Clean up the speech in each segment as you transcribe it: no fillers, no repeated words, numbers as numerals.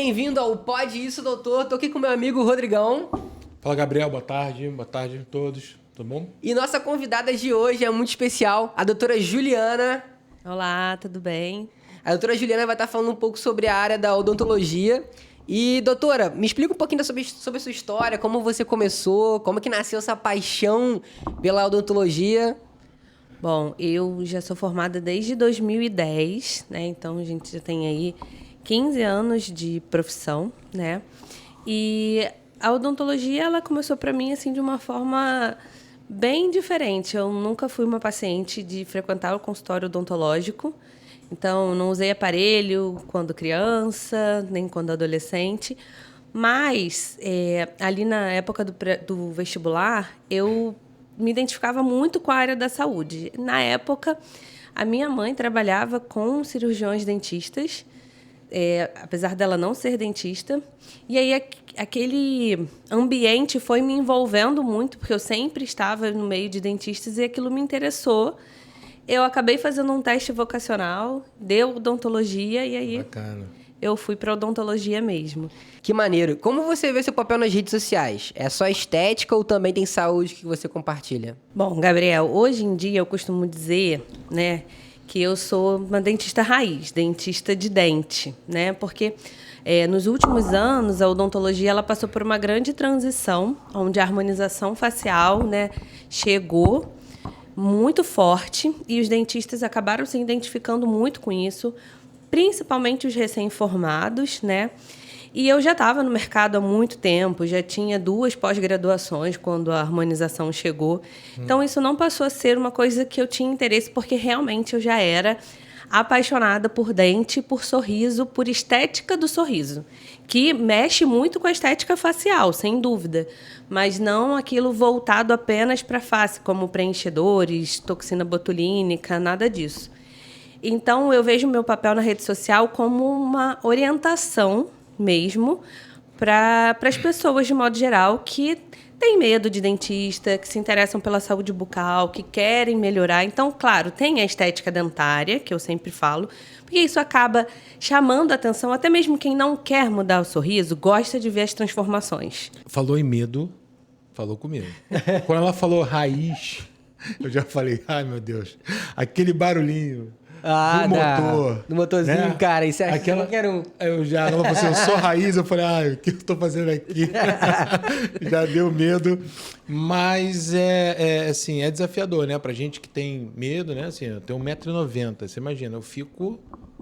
bem-vindo ao Pode Isso, doutor. Tô aqui com meu amigo Rodrigão. Fala, Gabriel. Boa tarde a todos. Tudo bom? E nossa convidada de hoje é muito especial, a doutora Juliana. Olá, tudo bem? A doutora Juliana vai estar falando um pouco sobre a área da odontologia. E, doutora, me explica um pouquinho sobre a sua história, como você começou, como que nasceu essa paixão pela odontologia. Bom, eu já sou formada desde 2010, né? Então, a gente já tem aí 15 anos de profissão, né? E a odontologia, ela começou para mim, assim, de uma forma bem diferente. Eu nunca fui uma paciente de frequentar o consultório odontológico. Então, não usei aparelho quando criança, nem quando adolescente. Mas, ali na época do vestibular, eu me identificava muito com a área da saúde. Na época, a minha mãe trabalhava com cirurgiões dentistas, apesar dela não ser dentista. E aí, aquele ambiente foi me envolvendo muito, porque eu sempre estava no meio de dentistas e aquilo me interessou. Eu acabei fazendo um teste vocacional, deu odontologia e aí eu fui para odontologia mesmo. Que maneiro. Como você vê seu papel nas redes sociais? É só estética ou também tem saúde que você compartilha? Bom, Gabriel, hoje em dia eu costumo dizer, né, que eu sou uma dentista raiz, dentista de dente, né? Porque nos últimos anos a odontologia ela passou por uma grande transição, onde a harmonização facial, né, chegou muito forte e os dentistas acabaram se identificando muito com isso, principalmente os recém-formados, né? E eu já estava no mercado há muito tempo, já tinha 2 pós-graduações quando a harmonização chegou. Então, isso não passou a ser uma coisa que eu tinha interesse, porque realmente eu já era apaixonada por dente, por sorriso, por estética do sorriso, que mexe muito com a estética facial, sem dúvida, mas não aquilo voltado apenas para a face, como preenchedores, toxina botulínica, nada disso. Então, eu vejo o meu papel na rede social como uma orientação mesmo para as pessoas, de modo geral, que têm medo de dentista, que se interessam pela saúde bucal, que querem melhorar. Então, claro, tem a estética dentária, que eu sempre falo, porque isso acaba chamando a atenção, até mesmo quem não quer mudar o sorriso, gosta de ver as transformações. Falou em medo, falou comigo. Quando ela falou raiz, eu já falei, ai meu Deus, aquele barulhinho do motor. Do motorzinho, né? Cara, isso é aquela qualquer um. Ela falou assim, eu sou raiz, eu falei, ai, o que eu estou fazendo aqui? Já deu medo. Mas assim, é desafiador, né? Pra gente que tem medo, né? Assim, eu tenho 1,90 m. Você imagina, eu fico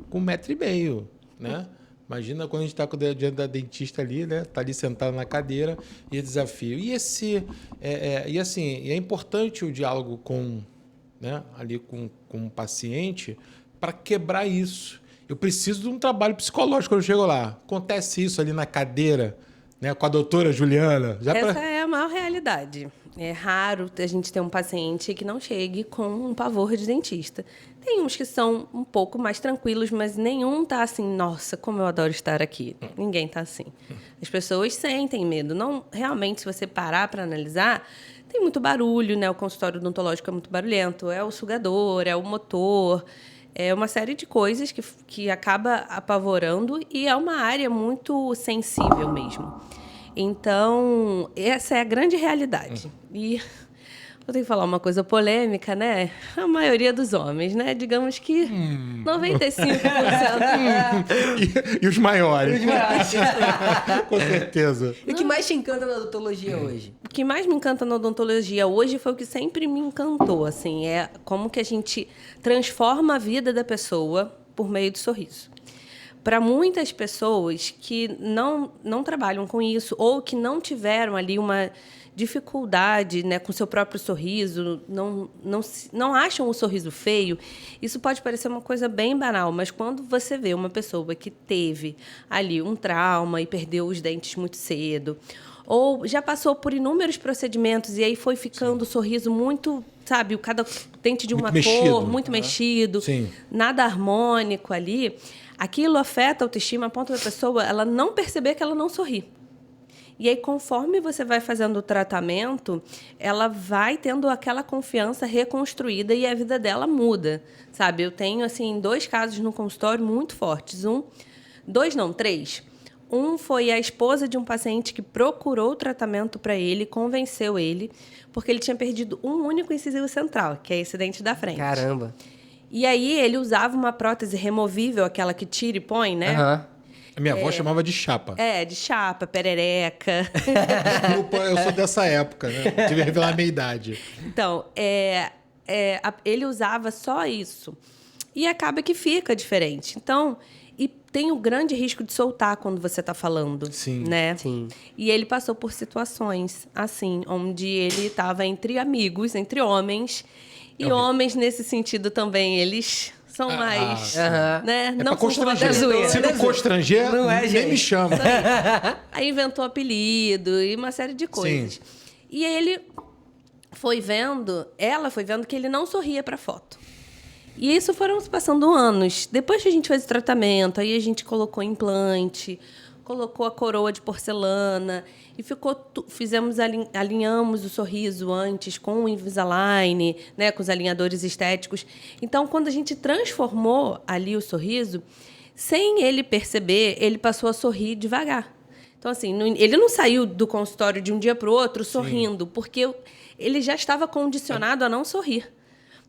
com 1,5 m, né? Imagina quando a gente está diante da dentista ali, né? Tá ali sentado na cadeira e é desafio. E é importante o diálogo com, né? Ali com o paciente para quebrar isso. Eu preciso de um trabalho psicológico quando eu chego lá. Acontece isso ali na cadeira, né? Com a doutora Juliana. Essa é a maior realidade. É raro a gente ter um paciente que não chegue com um pavor de dentista. Tem uns que são um pouco mais tranquilos, mas nenhum tá assim, nossa, como eu adoro estar aqui. Ninguém tá assim. As pessoas sentem medo. Não, realmente, se você parar para analisar, tem muito barulho, né? O consultório odontológico é muito barulhento. É o sugador, é o motor, é uma série de coisas que acaba apavorando e é uma área muito sensível mesmo. Então, essa é a grande realidade. E vou ter que falar uma coisa polêmica, né? A maioria dos homens, né? Digamos que 95%. E os maiores. Com certeza. E o que mais te encanta na odontologia hoje? O que mais me encanta na odontologia hoje foi o que sempre me encantou, assim, é como que a gente transforma a vida da pessoa por meio do sorriso. Para muitas pessoas que não trabalham com isso ou que não tiveram ali uma dificuldade, né, com seu próprio sorriso, não acham o sorriso feio, isso pode parecer uma coisa bem banal, mas quando você vê uma pessoa que teve ali um trauma e perdeu os dentes muito cedo, ou já passou por inúmeros procedimentos e aí foi ficando o sorriso muito, sabe, cada dente de uma cor, muito mexido, nada harmônico ali, aquilo afeta a autoestima a ponto da pessoa ela não perceber que ela não sorri. E aí, conforme você vai fazendo o tratamento, ela vai tendo aquela confiança reconstruída e a vida dela muda, sabe? Eu tenho, assim, 2 casos no consultório muito fortes. 2 não, 3. Um foi a esposa de um paciente que procurou o tratamento para ele, convenceu ele, porque ele tinha perdido um único incisivo central, que é esse dente da frente. Caramba. E aí ele usava uma prótese removível, aquela que tira e põe, né? Aham. A minha avó chamava de chapa. De chapa, perereca. Desculpa, eu sou dessa época, né? Tive que revelar a minha idade. Então, ele usava só isso. E acaba que fica diferente. Então, e tem o grande risco de soltar quando você está falando. Sim. Né? Sim. E ele passou por situações assim, onde ele estava entre amigos, entre homens. E homens, nesse sentido também, eles são mais... Aham. né? É Não pra são constranger. zoeira. Se não constranger, Não é, nem gente. me chama. Aí inventou apelido e uma série de coisas. Sim. E aí ela foi vendo que ele não sorria para foto. E isso foram se passando anos. Depois que a gente fez o tratamento, aí a gente colocou implante, colocou a coroa de porcelana e alinhamos o sorriso antes com o Invisalign, né, com os alinhadores estéticos. Então, quando a gente transformou ali o sorriso, sem ele perceber, ele passou a sorrir devagar. Então, assim, ele não saiu do consultório de um dia para o outro sorrindo, porque ele já estava condicionado a não sorrir.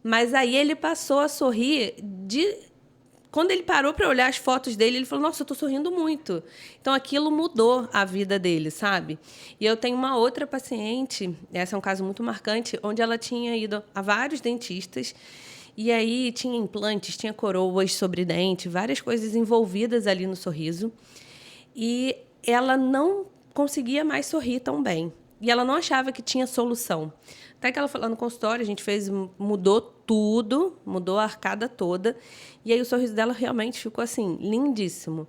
Mas aí ele passou a sorrir Quando ele parou para olhar as fotos dele, ele falou, nossa, eu estou sorrindo muito. Então, aquilo mudou a vida dele, sabe? E eu tenho uma outra paciente, esse é um caso muito marcante, onde ela tinha ido a vários dentistas, e aí tinha implantes, tinha coroas sobre dente, várias coisas envolvidas ali no sorriso. E ela não conseguia mais sorrir tão bem. E ela não achava que tinha solução. Até que ela foi lá no consultório, a gente mudou tudo, mudou a arcada toda. E aí o sorriso dela realmente ficou assim, lindíssimo.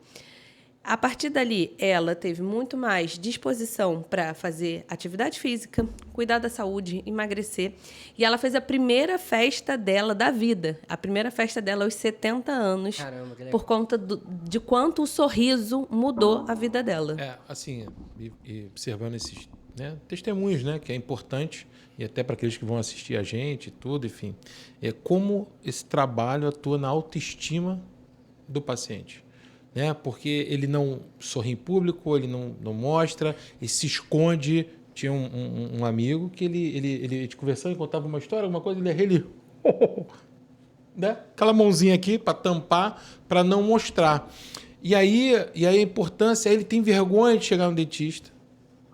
A partir dali, ela teve muito mais disposição para fazer atividade física, cuidar da saúde, emagrecer. E ela fez a primeira festa dela da vida. A primeira festa dela aos 70 anos. Caramba, que legal. Por conta de quanto o sorriso mudou a vida dela. Assim, e observando esses, né, testemunhos, né, que é importante, e até para aqueles que vão assistir a gente, tudo, enfim, como esse trabalho atua na autoestima do paciente. Né? Porque ele não sorri em público, ele não mostra, ele se esconde. Tinha um amigo que ele conversando, contava uma história, alguma coisa, ele né? Aquela mãozinha aqui para tampar, para não mostrar. E aí a importância, ele tem vergonha de chegar no dentista,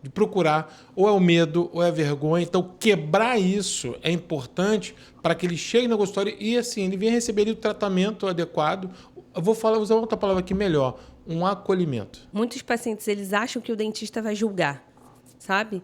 de procurar, ou é o medo, ou é a vergonha. Então, quebrar isso é importante para que ele chegue no consultório e, assim, ele venha receber ali o tratamento adequado. Eu vou usar outra palavra aqui melhor, um acolhimento. Muitos pacientes, eles acham que o dentista vai julgar, sabe?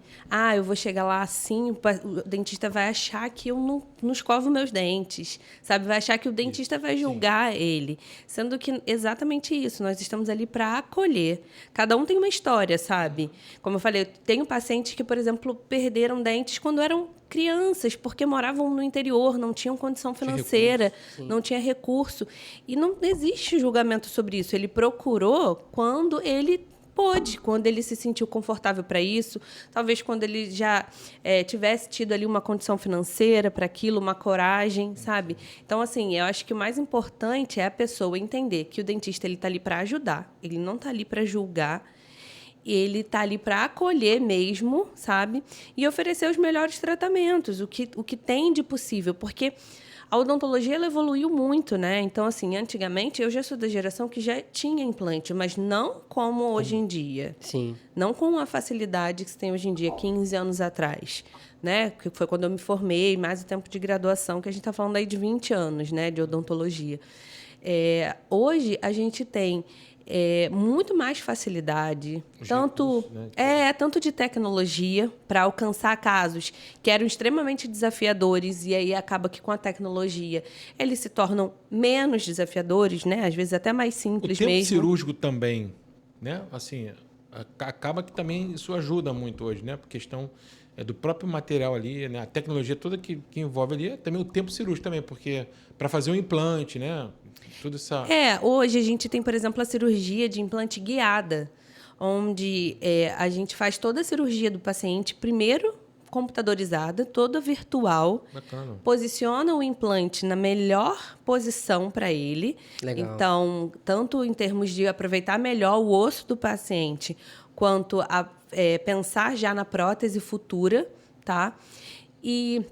Eu vou chegar lá assim, o dentista vai achar que eu não escovo meus dentes, sabe? Vai achar que o dentista vai julgar ele. Sendo que exatamente isso, nós estamos ali para acolher. Cada um tem uma história, sabe? Como eu falei, eu tenho pacientes que, por exemplo, perderam dentes quando eram crianças, porque moravam no interior, não tinham condição financeira, não tinha recurso. E não existe julgamento sobre isso. Ele procurou quando ele pôde, quando ele se sentiu confortável para isso, talvez quando ele já tivesse tido ali uma condição financeira para aquilo, uma coragem, sabe? Então, assim, eu acho que o mais importante é a pessoa entender que o dentista está ali para ajudar, ele não está ali para julgar, ele está ali para acolher mesmo, sabe? E oferecer os melhores tratamentos, o que tem de possível, porque a odontologia ela evoluiu muito, né? Então, assim, antigamente, eu já sou da geração que já tinha implante, mas não como hoje em dia. Sim. Não com a facilidade que se tem hoje em dia, 15 anos atrás, né? Que foi quando eu me formei, mais o tempo de graduação, que a gente está falando aí de 20 anos, né? De odontologia. Hoje, a gente tem muito mais facilidade, tanto de tecnologia para alcançar casos que eram extremamente desafiadores, e aí acaba que com a tecnologia eles se tornam menos desafiadores, né? Às vezes até mais simples mesmo. O tempo cirúrgico também, né? Assim, acaba que também isso ajuda muito hoje, né? Por questão do próprio material ali, né? A tecnologia toda que envolve ali, também o tempo cirúrgico também, porque para fazer um implante, né? Tudo isso. Hoje a gente tem, por exemplo, a cirurgia de implante guiada, onde a gente faz toda a cirurgia do paciente primeiro computadorizada, toda virtual. Bacana. Posiciona o implante na melhor posição para ele. Legal. Então, tanto em termos de aproveitar melhor o osso do paciente, quanto a pensar já na prótese futura, tá? E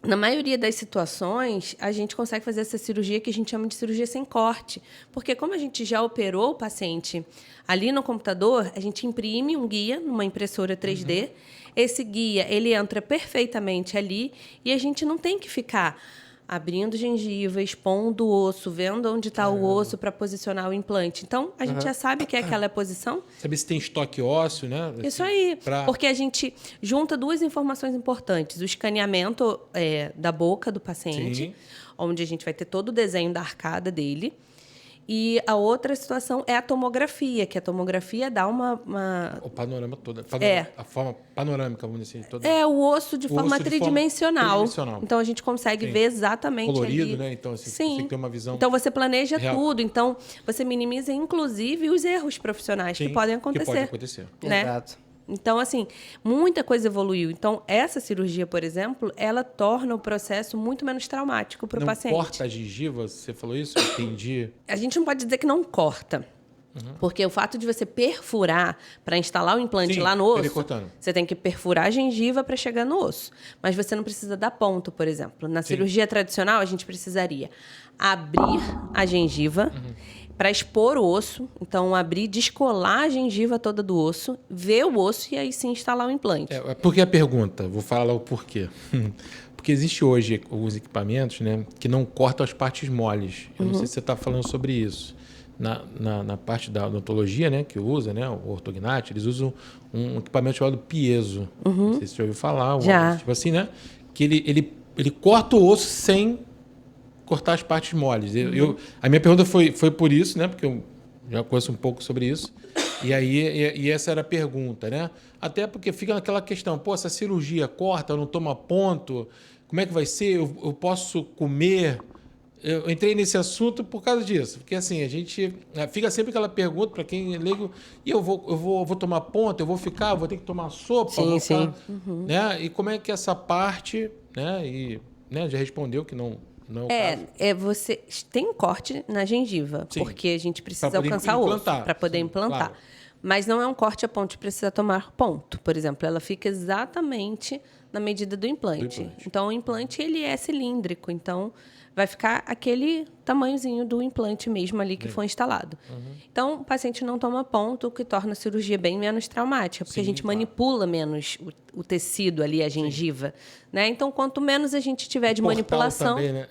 na maioria das situações, a gente consegue fazer essa cirurgia que a gente chama de cirurgia sem corte. Porque como a gente já operou o paciente ali no computador, a gente imprime um guia numa impressora 3D. Esse guia, ele entra perfeitamente ali e a gente não tem que ficar abrindo gengiva, expondo o osso, vendo onde está o osso para posicionar o implante. Então, a gente já sabe que é aquela posição. Saber se tem estoque ósseo, né? Isso aí, Pra... porque a gente junta duas informações importantes. O escaneamento da boca do paciente, Sim. onde a gente vai ter todo o desenho da arcada dele. E a outra situação é a tomografia, que a tomografia dá O panorama todo. A forma panorâmica, vamos dizer assim. Toda... É o osso de forma tridimensional. Então, a gente consegue ver exatamente colorido, ali. né? Então, assim, Sim. você tem que ter uma visão Então, você planeja real. tudo. Então, você minimiza, inclusive, os erros profissionais que podem acontecer. Que pode acontecer. Né? Exato. Então, assim, muita coisa evoluiu. Então, essa cirurgia, por exemplo, ela torna o processo muito menos traumático para o paciente. Não corta a gengiva? Você falou isso? Eu entendi. A gente não pode dizer que não corta. Porque o fato de você perfurar para instalar o implante Sim, lá no ele osso, cortando. você tem que perfurar a gengiva para chegar no osso. Mas você não precisa dar ponto, por exemplo. Na cirurgia tradicional, a gente precisaria abrir a gengiva para expor o osso. Então, abrir, descolar a gengiva toda do osso, ver o osso e aí sim instalar o implante. Porque a pergunta, vou falar o porquê. Porque existe hoje alguns equipamentos, né, que não cortam as partes moles. Eu não sei se você está falando sobre isso. Na parte da odontologia, né, que usa, né, o ortognate, eles usam um equipamento chamado piezo. Não sei se você já ouviu falar. Já. Tipo assim, né? Que ele corta o osso sem cortar as partes moles. A minha pergunta foi por isso, né? Porque eu já conheço um pouco sobre isso. E essa era a pergunta, né? Até porque fica naquela questão, pô, essa cirurgia corta, não toma ponto, como é que vai ser? Eu posso comer? Eu entrei nesse assunto por causa disso, porque assim, a gente fica sempre aquela pergunta para quem é leigo, e eu vou tomar ponto, eu vou ter que tomar sopa, Sim, sim. Né? E como é que essa parte, né? E né, já respondeu que não é o caso. Você tem um corte na gengiva, Sim. porque a gente precisa Pra poder alcançar o osso implantar. para poder Sim, implantar. claro. Mas não é um corte a ponto de precisar tomar ponto. Por exemplo, ela fica exatamente na medida do implante. Então, o implante ele é cilíndrico, então vai ficar aquele tamanhozinho do implante mesmo ali que foi instalado. Então, o paciente não toma ponto, o que torna a cirurgia bem menos traumática, porque a gente manipula menos o tecido ali, a gengiva. Né? Então, quanto menos a gente tiver de Portal manipulação... também, né?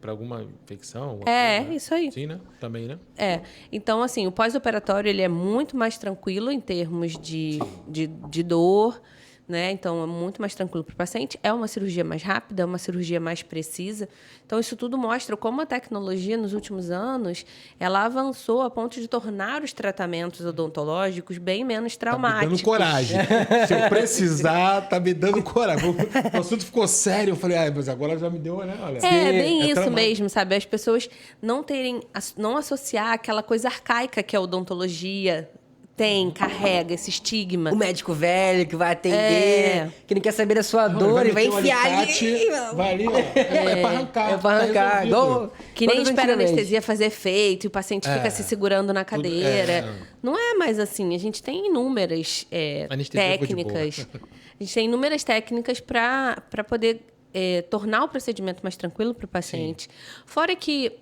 Para alguma infecção? Alguma coisa, né? Isso aí. Sim, né? Também, né? Então, assim, o pós-operatório ele é muito mais tranquilo em termos de dor, né? Então, é muito mais tranquilo para o paciente. É uma cirurgia mais rápida, é uma cirurgia mais precisa. Então, isso tudo mostra como a tecnologia, nos últimos anos, ela avançou a ponto de tornar os tratamentos odontológicos bem menos traumáticos. Tá me dando coragem. Se eu precisar, tá me dando coragem. O assunto ficou sério. Eu falei, mas agora já me deu, né? Olha, bem isso mesmo, sabe? As pessoas não associar aquela coisa arcaica que é a odontologia carrega esse estigma. O médico velho que vai atender, que não quer saber da sua dor e vai enfiar ali. Vai ali, ó. É pra arrancar. É pra arrancar. Igual, que nem espera a anestesia fazer efeito e o paciente fica se segurando na cadeira. Não é mais assim. A gente tem inúmeras técnicas. A gente tem inúmeras técnicas para poder tornar o procedimento mais tranquilo para o paciente. Sim. Fora que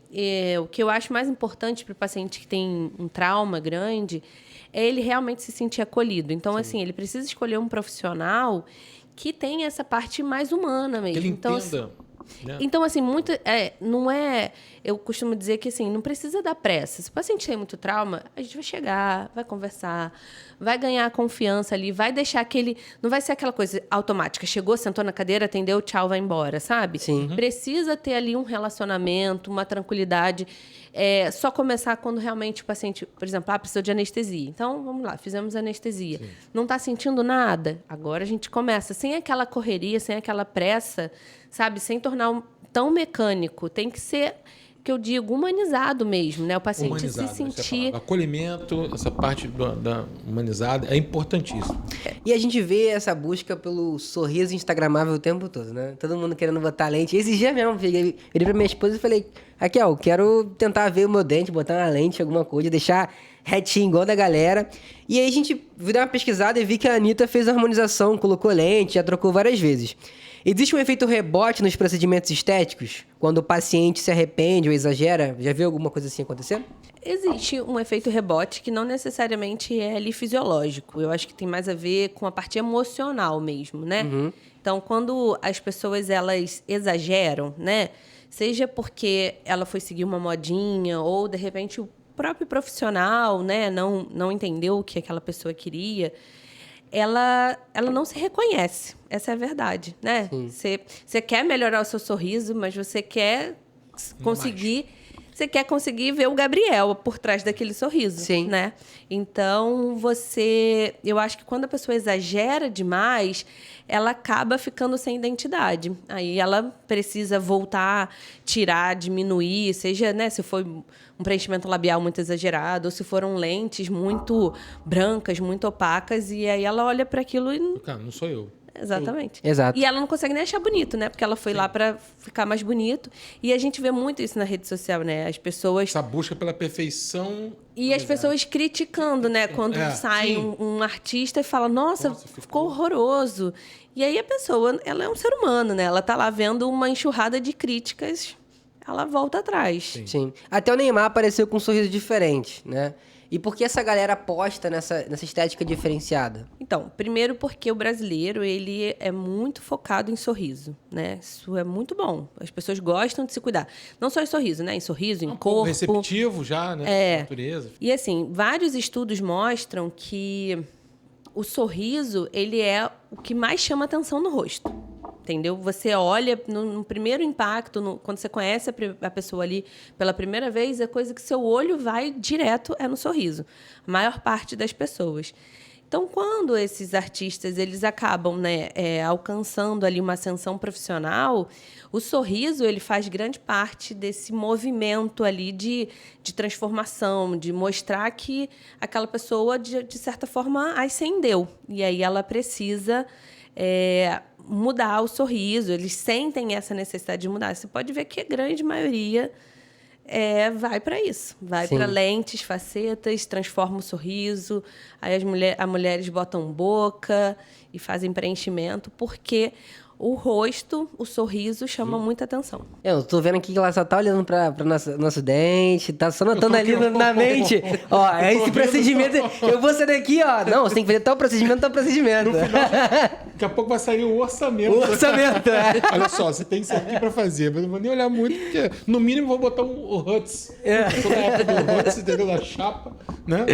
o que eu acho mais importante para o paciente que tem um trauma grande é ele realmente se sentir acolhido. Então, assim, ele precisa escolher um profissional que tenha essa parte mais humana mesmo. Que ele então, entenda. Então, assim, não é... Eu costumo dizer que, assim, não precisa dar pressa. Se o paciente tem muito trauma, a gente vai chegar, vai conversar, vai ganhar confiança ali, vai deixar aquele... Não vai ser aquela coisa automática. Chegou, sentou na cadeira, atendeu, tchau, vai embora, sabe? Sim. Precisa ter ali um relacionamento, uma tranquilidade. Só começar quando realmente o paciente, por exemplo, precisa de anestesia. Então, vamos lá, fizemos anestesia. Sim. Não está sentindo nada? Agora a gente começa. Sem aquela correria, sem aquela pressa, sabe? Sem tornar tão mecânico. Tem que ser, que eu digo, humanizado mesmo, né? O paciente humanizado, se sentir... Acolhimento, essa parte da humanizada é importantíssimo. E a gente vê essa busca pelo sorriso instagramável o tempo todo, né? Todo mundo querendo botar lente. Esses dias mesmo, virei pra minha esposa e falei, Raquel, quero tentar ver o meu dente, botar uma lente, alguma coisa, deixar retinho igual da galera. E aí a gente deu uma pesquisada e vi que a Anitta fez a harmonização, colocou lente, já trocou várias vezes. Existe um efeito rebote nos procedimentos estéticos? Quando o paciente se arrepende ou exagera? Já viu alguma coisa assim acontecer? Existe um efeito rebote que não necessariamente é ali fisiológico. Eu acho que tem mais a ver com a parte emocional mesmo, né? Então, quando as pessoas elas exageram, né? Seja porque ela foi seguir uma modinha ou, de repente, o próprio profissional, né? Não entendeu o que aquela pessoa queria. Ela não se reconhece. Essa é a verdade, né? Você quer melhorar o seu sorriso, mas você quer conseguir... Você quer conseguir ver o Gabriel por trás daquele sorriso, Sim. né? Então, eu acho que quando a pessoa exagera demais, ela acaba ficando sem identidade. Aí ela precisa voltar, tirar, diminuir, seja, né, se foi um preenchimento labial muito exagerado, ou se foram lentes muito brancas, muito opacas, e aí ela olha para aquilo e... Cara, não sou eu. Exatamente. Sim, exato. E ela não consegue nem achar bonito, né? Porque ela foi lá para ficar mais bonito. E a gente vê muito isso na rede social, né? As pessoas... Essa busca pela perfeição... E as pessoas criticando, né? Quando sai um artista e fala, nossa, ficou horroroso. E aí a pessoa, ela é um ser humano, né? Ela tá lá vendo uma enxurrada de críticas, ela volta atrás. Sim. Até o Neymar apareceu com um sorriso diferente, né? E por que essa galera aposta nessa estética diferenciada? Então, primeiro porque o brasileiro, ele é muito focado em sorriso, né? Isso é muito bom. As pessoas gostam de se cuidar. Não só em sorriso, né? Em sorriso, em corpo. Receptivo já, né? É. Natureza. E assim, vários estudos mostram que o sorriso, ele é o que mais chama atenção no rosto. Entendeu? Você olha no primeiro impacto, quando você conhece a pessoa ali pela primeira vez, a coisa que seu olho vai direto é no sorriso. A maior parte das pessoas. Então, quando esses artistas eles acabam, né, alcançando ali uma ascensão profissional, o sorriso ele faz grande parte desse movimento ali de transformação, de mostrar que aquela pessoa, de certa forma, ascendeu. E aí ela precisa... mudar o sorriso, eles sentem essa necessidade de mudar. Você pode ver que a grande maioria vai para isso. Vai para lentes, facetas, transforma o sorriso. Aí as mulheres botam boca e fazem preenchimento, porque o rosto, o sorriso, chama muita atenção. Eu tô vendo aqui que ela só tá olhando pra nosso dente, tá só notando ali na mente. Ó, é esse procedimento. Eu vou sair daqui, ó. Não, você tem que fazer tal procedimento. Daqui a pouco vai sair o orçamento. O orçamento, Olha só, você tem isso aqui pra fazer. Mas não vou nem olhar muito, porque no mínimo vou botar o Huts. Toda a época do Huts, entendeu? Da chapa, né?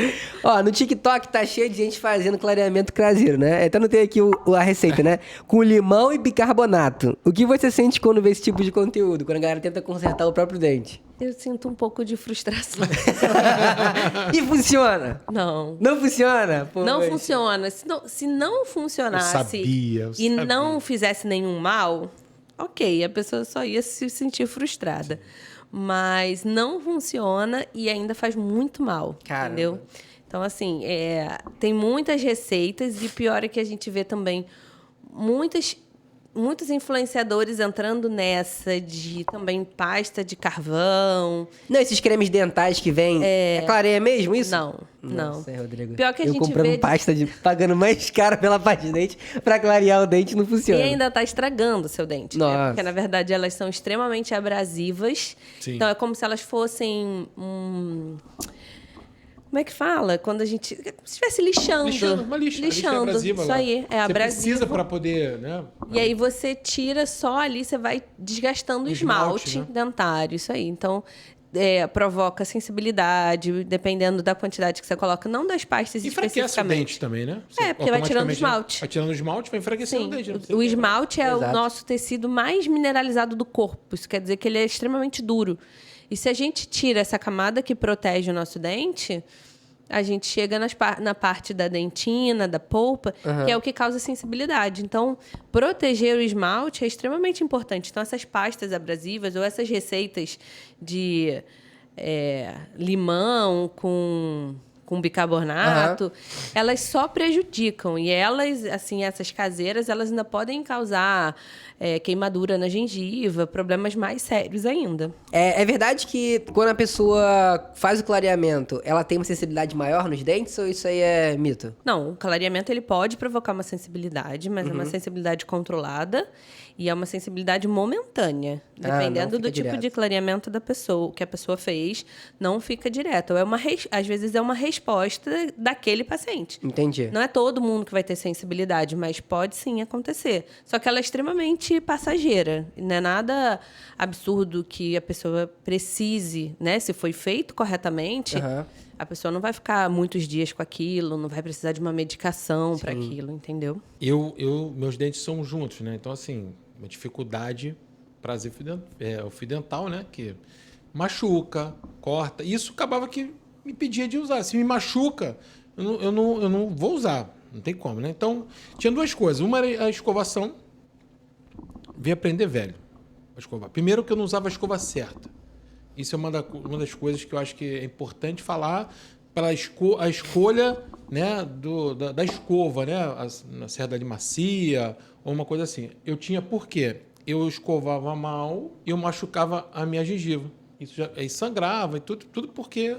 Ó, no TikTok tá cheio de gente fazendo clareamento caseiro, né? Até não tem aqui a receita, né? Com limão e bicarbonato. O que você sente quando vê esse tipo de conteúdo? Quando a galera tenta consertar o próprio dente? Eu sinto um pouco de frustração. E funciona? Não. Não funciona? Pô, não funciona. Se não funcionasse eu e sabia. não fizesse nenhum mal, ok, a pessoa só ia se sentir frustrada. Mas não funciona e ainda faz muito mal. Caramba. Entendeu? Então, assim, tem muitas receitas e pior é que a gente vê também muitos influenciadores entrando nessa de também pasta de carvão. Não, esses cremes dentais que vêm. É clareia mesmo isso? Não. Nossa, Rodrigo. Pior que a eu gente comprando vê pasta pagando mais caro pela pasta de dente pra clarear o dente não funciona. E ainda está estragando o seu dente. Né? Nossa. Porque, na verdade, elas são extremamente abrasivas. Sim. Então, é como se elas fossem... Como é que fala? Quando a gente... Como se estivesse lixando. Uma lixa. Lixando. Abrasiva, Isso lá. aí, Você abrasivo. precisa para poder, né? E aí você tira só ali, você vai desgastando o esmalte né? dentário. Isso aí. Então... provoca sensibilidade, dependendo da quantidade que você coloca, não das pastas Enfraquece o especificamente. dente também, né? Porque vai tirando o esmalte. Vai tirando o esmalte, vai enfraquecendo Sim, o dente. Né? o esmalte é Exato. o nosso tecido mais mineralizado do corpo. Isso quer dizer que ele é extremamente duro. E se a gente tira essa camada que protege o nosso dente, a gente chega na parte da dentina, da polpa, que é o que causa sensibilidade. Então, proteger o esmalte é extremamente importante. Então, essas pastas abrasivas ou essas receitas de limão com com bicarbonato, elas só prejudicam. E elas, assim, essas caseiras, elas ainda podem causar queimadura na gengiva, problemas mais sérios ainda. É verdade que quando a pessoa faz o clareamento, ela tem uma sensibilidade maior nos dentes ou isso aí é mito? Não, o clareamento ele pode provocar uma sensibilidade, mas é uma sensibilidade controlada e é uma sensibilidade momentânea. Dependendo do tipo de clareamento da pessoa, que a pessoa fez, não fica direto. Ou às vezes é uma resposta daquele paciente. Entendi. Não é todo mundo que vai ter sensibilidade, mas pode sim acontecer. Só que ela é extremamente passageira. Não é nada absurdo que a pessoa precise, né? Se foi feito corretamente, a pessoa não vai ficar muitos dias com aquilo, não vai precisar de uma medicação para aquilo, entendeu? Meus dentes são juntos, né? Então, assim, uma dificuldade prazer o fio dental, né? Que machuca, corta. Isso acabava que me impedia de usar. Se me machuca, eu não vou usar. Não tem como, né? Então, tinha duas coisas. Uma era a escovação. Vim aprender velho a escovar. Primeiro que eu não usava a escova certa. Isso é uma das coisas que eu acho que é importante falar para a escolha, né, da escova, né? Na serra de macia ou uma coisa assim. Eu tinha por quê? Eu escovava mal e eu machucava a minha gengiva. Isso aí sangrava e tudo porque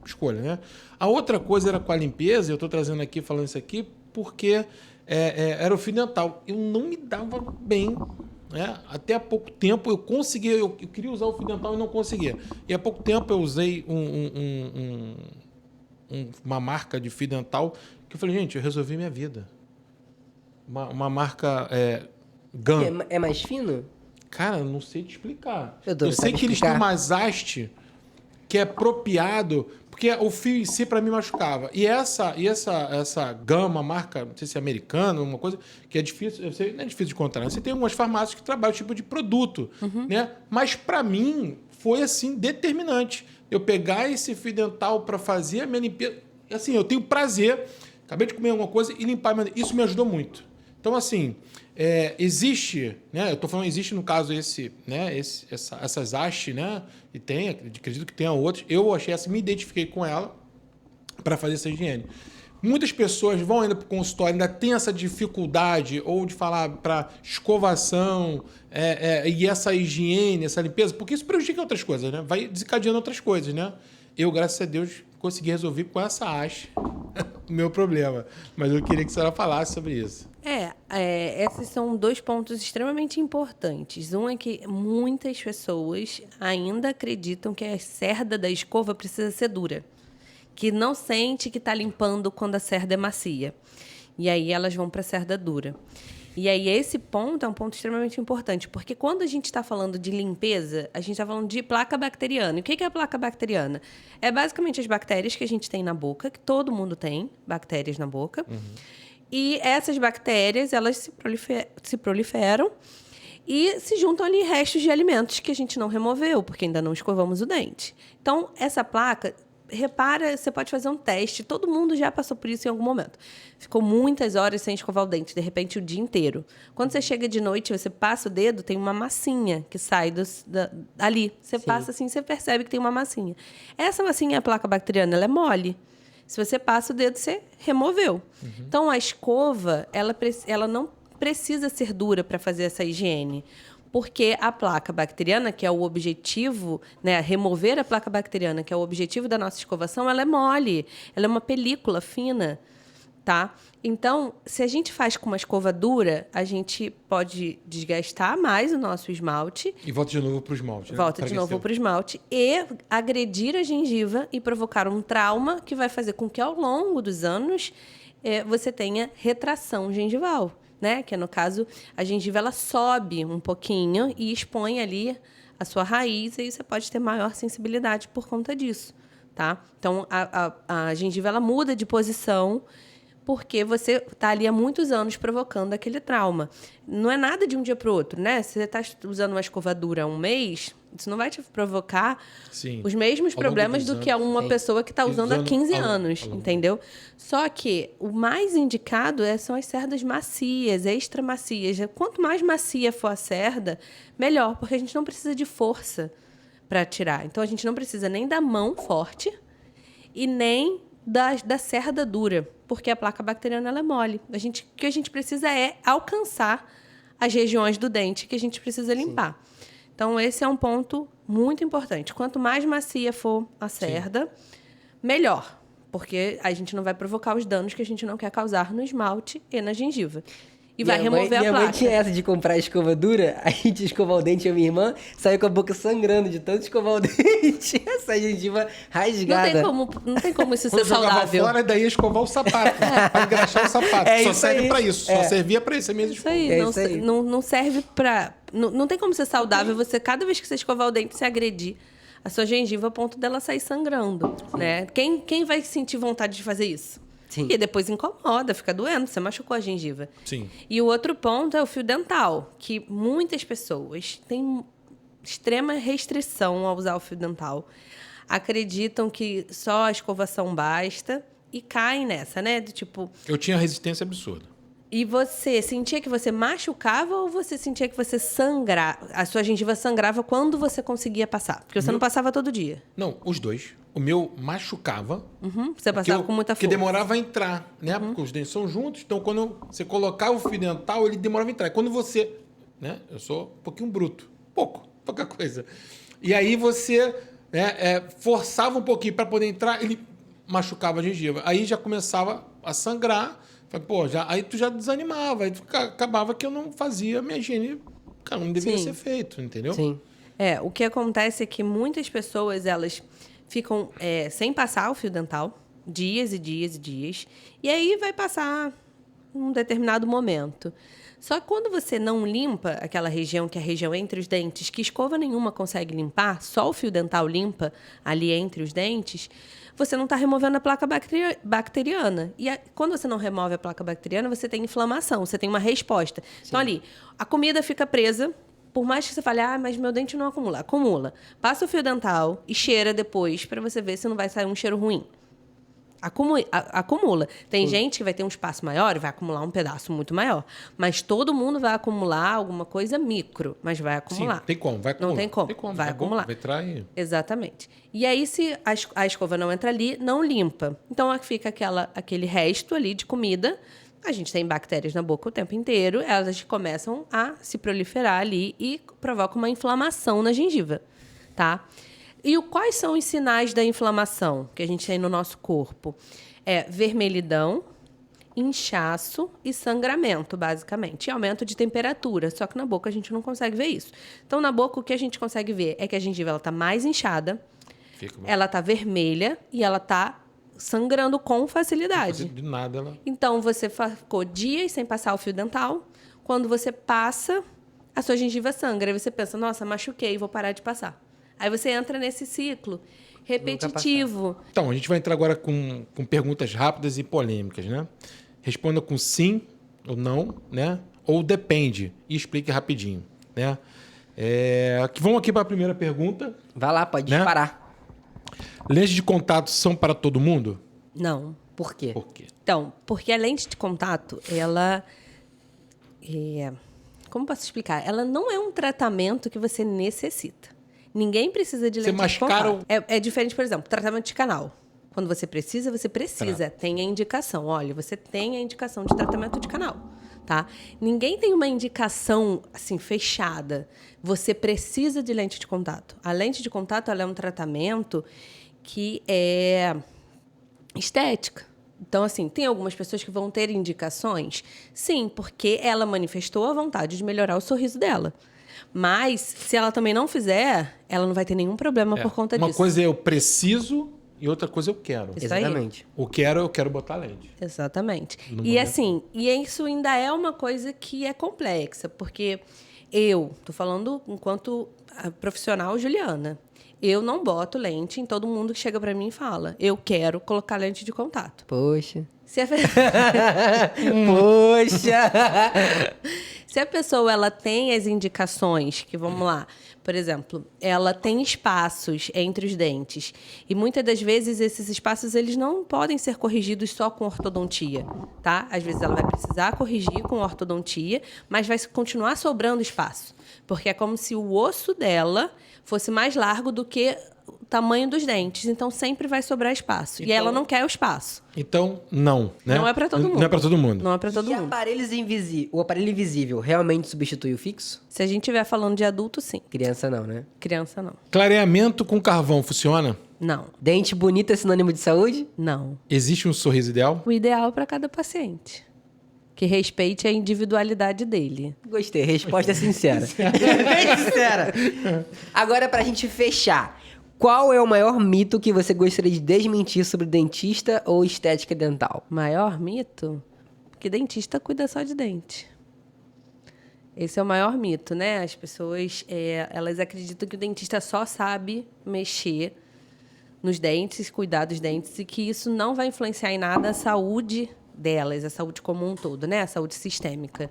escolha, né? A outra coisa era com a limpeza, eu estou trazendo aqui, falando isso aqui, porque era o fio dental. Eu não me dava bem, né? Até há pouco tempo eu conseguia, eu queria usar o fio dental e não conseguia. E há pouco tempo eu usei uma marca de fio dental que eu falei, gente, eu resolvi minha vida. Uma marca GAN. É mais fino? Cara, eu não sei te explicar. Eu sei que eles têm umas haste que é apropriado, porque o fio em si para mim machucava. E essa gama, marca, não sei se é americana, uma coisa que é difícil, eu sei, não é difícil de encontrar. Você tem algumas farmácias que trabalham tipo de produto, né? Mas para mim foi assim determinante. Eu pegar esse fio dental para fazer a minha limpeza, assim, eu tenho prazer, acabei de comer alguma coisa e limpar, isso me ajudou muito. Então, assim, existe, né? Eu estou falando, existe no caso essas hastes, né? E tem, acredito que tenha outras. Eu achei essa, me identifiquei com ela para fazer essa higiene. Muitas pessoas vão ainda para o consultório, ainda tem essa dificuldade ou de falar para escovação e essa higiene, essa limpeza, porque isso prejudica outras coisas, né? Vai desencadeando outras coisas, né? Eu, graças a Deus, consegui resolver com essa haste o meu problema. Mas eu queria que a senhora falasse sobre isso. Esses são dois pontos extremamente importantes. Um é que muitas pessoas ainda acreditam que a cerda da escova precisa ser dura, que não sente que está limpando quando a cerda é macia. E aí elas vão para a cerda dura. E aí esse ponto é um ponto extremamente importante, porque quando a gente está falando de limpeza, a gente está falando de placa bacteriana. E o que é a placa bacteriana? É basicamente as bactérias que a gente tem na boca, que todo mundo tem bactérias na boca. E essas bactérias, elas se proliferam e se juntam ali restos de alimentos que a gente não removeu, porque ainda não escovamos o dente. Então, essa placa, repara, você pode fazer um teste, todo mundo já passou por isso em algum momento. Ficou muitas horas sem escovar o dente, de repente o dia inteiro. Quando você chega de noite, você passa o dedo, tem uma massinha que sai ali. Você passa assim, você percebe que tem uma massinha. Essa massinha é a placa bacteriana, ela é mole. Se você passa o dedo, você removeu. Então, a escova, ela não precisa ser dura para fazer essa higiene. Porque a placa bacteriana, que é o objetivo, né, remover a placa bacteriana, que é o objetivo da nossa escovação, ela é mole. Ela é uma película fina, tá? Então, se a gente faz com uma escova dura, a gente pode desgastar mais o nosso esmalte. E volta de novo para o esmalte. Né? Volta de novo para o esmalte e agredir a gengiva e provocar um trauma que vai fazer com que, ao longo dos anos, você tenha retração gengival, né? Que, no caso, a gengiva ela sobe um pouquinho e expõe ali a sua raiz e você pode ter maior sensibilidade por conta disso, tá? Então, a gengiva ela muda de posição porque você está ali há muitos anos provocando aquele trauma. Não é nada de um dia para o outro, né? Se você está usando uma escovadura há um mês, isso não vai te provocar os mesmos problemas do que uma pessoa que está usando há 15 anos, entendeu? Só que o mais indicado são as cerdas macias, extra macias. Quanto mais macia for a cerda, melhor, porque a gente não precisa de força para tirar. Então, a gente não precisa nem da mão forte e nem da cerda dura, porque a placa bacteriana ela é mole. O que a gente precisa é alcançar as regiões do dente que a gente precisa limpar. Então, esse é um ponto muito importante. Quanto mais macia for a cerda, melhor, porque a gente não vai provocar os danos que a gente não quer causar no esmalte e na gengiva. E vai remover a placa. Minha mãe tinha essa de comprar escova dura, a gente escovar o dente, eu e minha irmã, saiu com a boca sangrando de tanto escovar o dente, essa gengiva rasgada. Não tem como isso ser Quando jogava saudável. fora, daí ia escovar o sapato, pra engraxar o sapato. É Só isso serve aí. pra isso. Só servia pra isso mesmo. Isso aí, É isso aí. não serve pra... Não tem como ser saudável você, cada vez que você escovar o dente, se agredir a sua gengiva a ponto dela sair sangrando, né? Quem vai sentir vontade de fazer isso? Sim. E depois incomoda, fica doendo, você machucou a gengiva. Sim. E o outro ponto é o fio dental, que muitas pessoas têm extrema restrição ao usar o fio dental. Acreditam que só a escovação basta e caem nessa, né? Do tipo... Eu tinha resistência absurda. E você sentia que você machucava ou você sentia que você sangrava? A sua gengiva sangrava quando você conseguia passar? Porque você não passava todo dia. Não, os dois. O meu machucava. Você passava com muita Porque força. demorava a entrar, né? Porque os dentes são juntos. Então, quando você colocava o fio dental, ele demorava a entrar. E quando você... né? Eu sou um pouquinho bruto. Pouca coisa. E aí você forçava um pouquinho para poder entrar, ele machucava a gengiva. Aí já começava a sangrar. Aí tu já desanimava. Aí acabava que eu não fazia a minha higiene. Cara, não deveria ser feito, entendeu? Sim. O que acontece é que muitas pessoas, elas ficam sem passar o fio dental, dias e dias e dias, e aí vai passar um determinado momento. Só que quando você não limpa aquela região, que é a região entre os dentes, que escova nenhuma consegue limpar, só o fio dental limpa ali entre os dentes, você não está removendo a placa bacteriana. E quando você não remove a placa bacteriana, você tem inflamação, você tem uma resposta. Sim. Então, ali, a comida fica presa. Por mais que você fale, mas meu dente não acumula. Acumula. Passa o fio dental e cheira depois para você ver se não vai sair um cheiro ruim. Acumula. Tem gente que vai ter um espaço maior e vai acumular um pedaço muito maior. Mas todo mundo vai acumular alguma coisa micro, mas vai acumular. Sim, tem como, vai acumular. Não tem como, vai acumular. Vai trair. Exatamente. E aí, se a escova não entra ali, não limpa. Então, fica aquele resto ali de comida. A gente tem bactérias na boca o tempo inteiro, elas começam a se proliferar ali e provocam uma inflamação na gengiva, tá? E quais são os sinais da inflamação que a gente tem no nosso corpo? Vermelhidão, inchaço e sangramento, basicamente. E aumento de temperatura, só que na boca a gente não consegue ver isso. Então, na boca, o que a gente consegue ver é que a gengiva está mais inchada, ela está vermelha e ela está sangrando com facilidade. De nada ela... Então, você ficou dias sem passar o fio dental. Quando você passa, a sua gengiva sangra. Aí você pensa, nossa, machuquei, vou parar de passar. Aí você entra nesse ciclo repetitivo. Então, a gente vai entrar agora com perguntas rápidas e polêmicas, né? Responda com sim ou não, né? Ou depende. E explique rapidinho, né? Vamos aqui para a primeira pergunta. Vai lá, pode disparar. Lentes de contato são para todo mundo? Não. Por quê? Por quê? Então, porque a lente de contato, ela... como posso explicar? Ela não é um tratamento que você necessita. Ninguém precisa de lente de contato. É diferente, por exemplo, tratamento de canal. Quando você precisa, você precisa. Tem a indicação. Olha, você tem a indicação de tratamento de canal. Tá? Ninguém tem uma indicação assim fechada. Você precisa de lente de contato. A lente de contato ela é um tratamento que é estética. Então, assim, tem algumas pessoas que vão ter indicações? Sim, porque ela manifestou a vontade de melhorar o sorriso dela. Mas, se ela também não fizer, ela não vai ter nenhum problema por conta disso. Uma coisa é eu preciso e outra coisa eu quero. Isso Exatamente. Eu quero botar lente. Exatamente. E assim, isso ainda é uma coisa que é complexa, porque tô falando enquanto profissional Juliana, eu não boto lente em todo mundo que chega para mim e fala, eu quero colocar lente de contato. Poxa. Se a... Poxa! Se a pessoa ela tem as indicações, que vamos lá, por exemplo, ela tem espaços entre os dentes e muitas das vezes esses espaços eles não podem ser corrigidos só com ortodontia, tá? Às vezes ela vai precisar corrigir com ortodontia, mas vai continuar sobrando espaço, porque é como se o osso dela fosse mais largo do que tamanho dos dentes. Então, sempre vai sobrar espaço. E ela não quer o espaço. Então, não, né? Não é pra todo mundo. Não é pra todo mundo. Não é pra todo E mundo. o aparelho invisível realmente substitui o fixo? Se a gente estiver falando de adulto, sim. Criança não, né? Criança, não. Clareamento com carvão funciona? Não. Dente bonito é sinônimo de saúde? Não. Existe um sorriso ideal? O ideal para cada paciente. Que respeite a individualidade dele. Gostei, resposta sincera. Bem sincera. Agora, pra gente fechar, qual é o maior mito que você gostaria de desmentir sobre dentista ou estética dental? Maior mito? Que dentista cuida só de dente. Esse é o maior mito, né? As pessoas, elas acreditam que o dentista só sabe mexer nos dentes, cuidar dos dentes, e que isso não vai influenciar em nada a saúde delas, a saúde como um todo, né? A saúde sistêmica.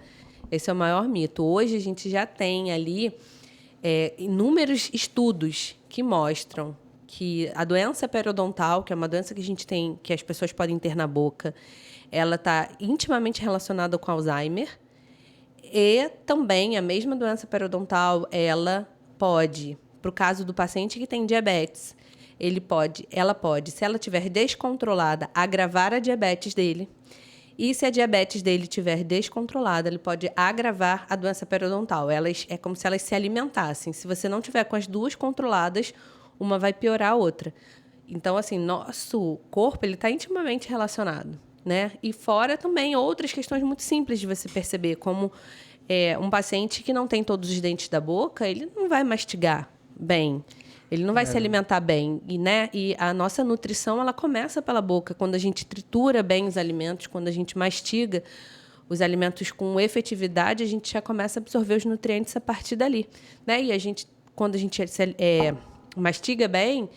Esse é o maior mito. Hoje a gente já tem ali inúmeros estudos que mostram que a doença periodontal, que é uma doença que a gente tem, que as pessoas podem ter na boca, ela está intimamente relacionada com Alzheimer. E também a mesma doença periodontal, ela pode, para o caso do paciente que tem diabetes, ela pode, se ela estiver descontrolada, agravar a diabetes dele. E se a diabetes dele estiver descontrolada, ele pode agravar a doença periodontal. É como se elas se alimentassem. Se você não tiver com as duas controladas, uma vai piorar a outra. Então, assim, nosso corpo está intimamente relacionado, né? E fora também outras questões muito simples de você perceber, como um paciente que não tem todos os dentes da boca, ele não vai mastigar bem. Ele não vai se alimentar bem. E a nossa nutrição, ela começa pela boca. Quando a gente tritura bem os alimentos, quando a gente mastiga os alimentos com efetividade, a gente já começa a absorver os nutrientes a partir dali, né? E quando a gente mastiga bem,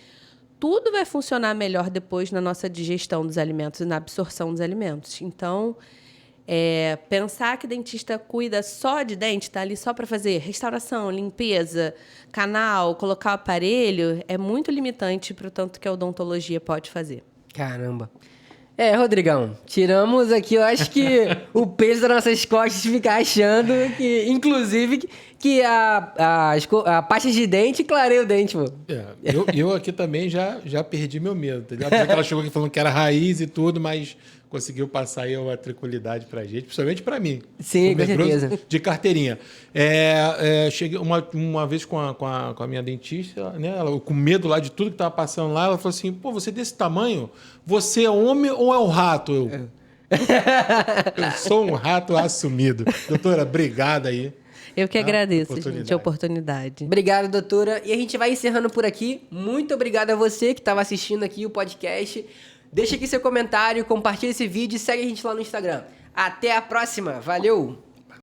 tudo vai funcionar melhor depois na nossa digestão dos alimentos e na absorção dos alimentos. Então, pensar que dentista cuida só de dente, está ali só para fazer restauração, limpeza, canal, colocar o aparelho, é muito limitante para o tanto que a odontologia pode fazer. Caramba. Rodrigão, tiramos aqui, eu acho que o peso das nossas costas de ficar achando que, inclusive, que a pasta de dente clareia o dente, pô. Eu aqui também já perdi meu medo, entendeu? Apesar que ela chegou aqui falando que era raiz e tudo, mas conseguiu passar aí uma tranquilidade pra gente, principalmente pra mim. Sim, com certeza. De carteirinha. Cheguei uma vez com a minha dentista, né? Ela, com medo lá de tudo que tava passando lá, ela falou assim, pô, você desse tamanho, você é homem ou é um rato? Eu sou um rato assumido. Doutora, obrigado aí. Eu que agradeço, gente, a oportunidade. Obrigado, doutora. E a gente vai encerrando por aqui. Muito obrigado a você que estava assistindo aqui o podcast. Deixa aqui seu comentário, compartilha esse vídeo e segue a gente lá no Instagram. Até a próxima. Valeu!